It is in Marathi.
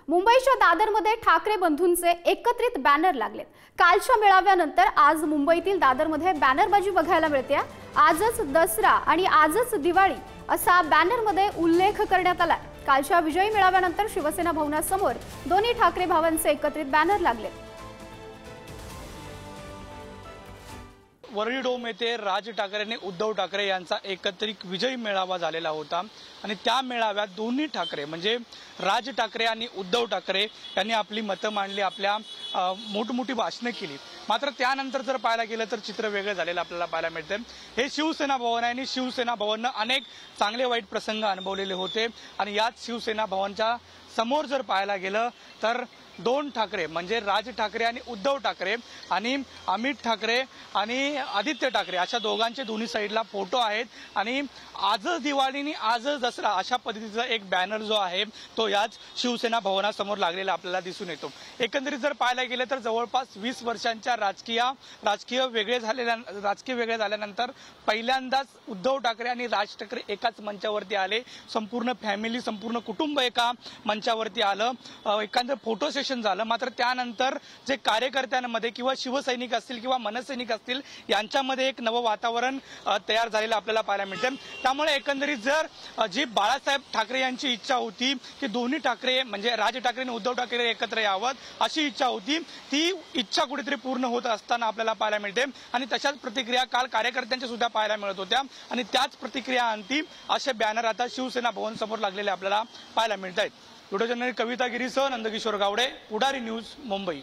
मुंबईच्या दादरमध्ये ठाकरे बंधूंचे एकत्रित बॅनर लागलेत। कालच्या मेळाव्यानंतर आज मुंबईतील दादरमध्ये बॅनरबाजी बघायला मिळते। आजच दसरा आणि आजच दिवाळी असा बॅनरमध्ये उल्लेख करण्यात आला। कालच्या विजयी मेळाव्यानंतर शिवसेना भवनासमोर दोन्ही ठाकरे भावांचे एकत्रित बॅनर लागलेत। वरळी डोम येथे राज ठाकरे आणि उद्धव ठाकरे यांचा एकत्रित विजयी मेळावा झालेला होता आणि त्या मेळाव्यात दोन्ही ठाकरे म्हणजे राज ठाकरे आणि उद्धव ठाकरे यांनी आपली मतं मांडली, आपल्या मोठमोठी भाषणे केली। मात्र त्यानंतर जर पाहायला गेलं तर चित्र वेगळं झालेलं आपल्याला पाहायला मिळते। हे शिवसेना भवन आहे आणि शिवसेना भवननं अनेक चांगले वाईट प्रसंग अनुभवलेले होते आणि याच शिवसेना भवनच्या समोर जर पाहायला गेलं तर दोन ठाकरे म्हणजे राज ठाकरे आणि उद्धव ठाकरे आणि अमित ठाकरे आणि आदित्य ठाकरे अशा दोघांचे दोन्ही साईडला फोटो आहेत आणि आजच दिवाळी आणि आजच दसरा अशा पद्धतीचा एक बॅनर जो आहे तो याच शिवसेना भवनासमोर लागलेला आपल्याला दिसून येतो। एकंदरीत जर पाहायला गेलं तर जवळपास 20 वर्षांच्या राजकीय वेगळे झाल्यानंतर पहिल्यांदाच उद्धव ठाकरे आणि राज ठाकरे एकाच मंचावरती आले। संपूर्ण फॅमिली संपूर्ण कुटुंब एका मंचावरती आलं, एखादं फोटो सेशन झालं। मात्र त्यानंतर जे कार्यकर्त्यांमध्ये किंवा शिवसैनिक असतील किंवा मनसैनिक असतील यांच्यामध्ये एक नवं वातावरण तयार झालेलं आपल्याला पाहायला मिळते। त्यामुळे एकंदरीत जर जी बाळासाहेब ठाकरे यांची इच्छा होती की दोन्ही ठाकरे म्हणजे राज ठाकरे आणि उद्धव ठाकरे एकत्र यावं अशी इच्छा होती, ती इच्छा कुठेतरी पूर्ण होत असताना आपल्याला पाहायला मिळते आणि तशाच प्रतिक्रिया काल कार्यकर्त्यांच्या सुद्धा पाहायला मिळत होत्या आणि त्याच प्रतिक्रिया अंती असे बॅनर आता शिवसेना भवन समोर लागलेले आपल्याला पाहायला मिळत आहेत। व्हिडिओ जर्नलिस्ट कविता गिरीसह नंदकिशोर गावडे, पुढारी न्यूज, मुंबई।